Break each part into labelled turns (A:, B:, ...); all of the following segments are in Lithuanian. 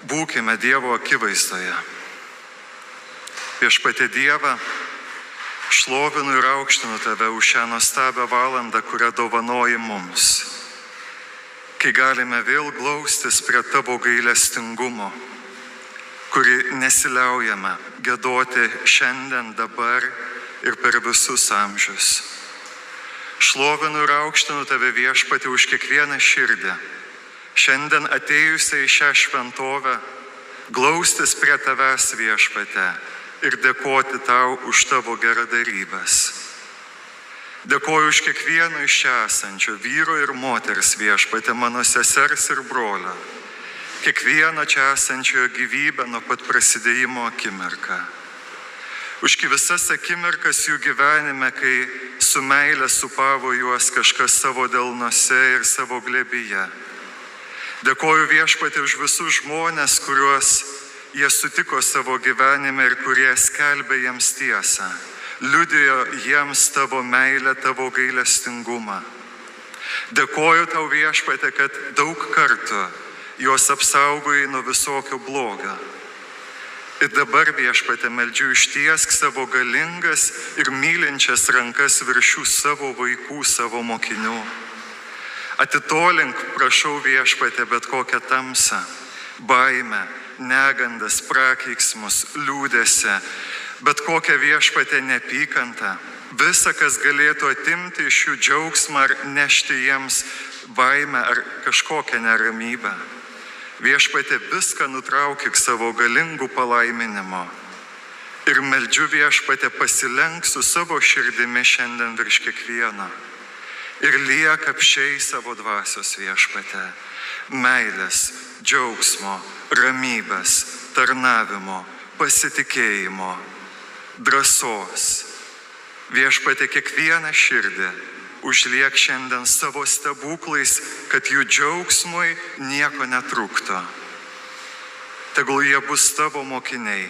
A: Būkime Dievo akivaizdoje. Viešpatie Dieve, šlovinu ir aukštinu Tave už šią nuostabią valandą, kurią dovanoji mums, kai galime vėl glaustis prie Tavo gailestingumo, kurį nesiliaujame giedoti šiandien, dabar ir per visus amžius. Šlovinu ir aukštinu Tave, Viešpatie, už kiekvieną širdį, šiandien atėjusią į šią šventovę, glaustis prie Tavęs, Viešpatie, ir dėkoti Tau už Tavo geradarybes. Dėkoju už kiekvieno iš čia esančio vyro ir moters, Viešpatie, mano sesers ir brolio, kiekvieno čia esančiojo gyvybę nuo pat prasidėjimo akimirką. Už visas akimirkas jų gyvenime, kai su meile supavo juos kažkas savo delnuose ir savo glėbyje. Dėkoju, Viešpatie, už visus žmonės, kuriuos jie sutiko savo gyvenime ir kurie skelbė jiems tiesą, liudijo jiems Tavo meilę, Tavo gailestingumą. Dėkoju Tau, Viešpatie, kad daug kartų juos apsaugojai nuo visokio blogio. Ir dabar, Viešpatie, meldžiu, ištiesk savo galingas ir mylinčias rankas virš šių savo vaikų, savo mokinių. Atitolink, prašau, Viešpatie, bet kokią tamsą, baimę, negandas, prakeiksmus, liūdesį, bet kokią, Viešpatie, neapykantą, visa, kas galėtų atimti iš jų džiaugsmą ar nešti jiems baimę ar kažkokią neramybę. Viešpatie, viską nutraukik savo galingų palaiminimo. Ir meldžiu, Viešpatie, pasilenk su savo širdimi šiandien virš kiekvieno. Ir liek apsčiai savo dvasios, Viešpatie, meilės, džiaugsmo, ramybės, tarnavimo, pasitikėjimo, drąsos. Viešpatie, kiekvieną širdį užliek šiandien savo stebuklais, kad jų džiaugsmui nieko netrūktų. Tegul jie bus Tavo mokiniai,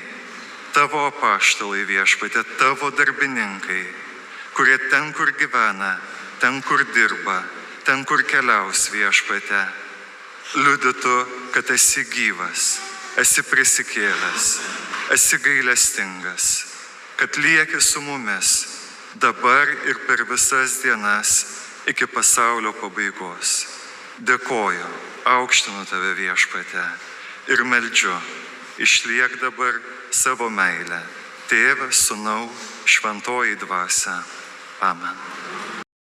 A: Tavo apaštalai, Viešpatie, Tavo darbininkai, kurie ten, kur gyvena, ten, kur dirba, ten, kur keliaus, Viešpatie, liudytų, kad esi gyvas, esi prisikėlęs, esi gailestingas, kad lieki su mumis dabar ir per visas dienas iki pasaulio pabaigos. Dėkoju, aukštinu Tave, Viešpatie, ir meldžiu, išliek dabar savo meilę, Tėve, Sūnau, Šventoji Dvasia. Amen.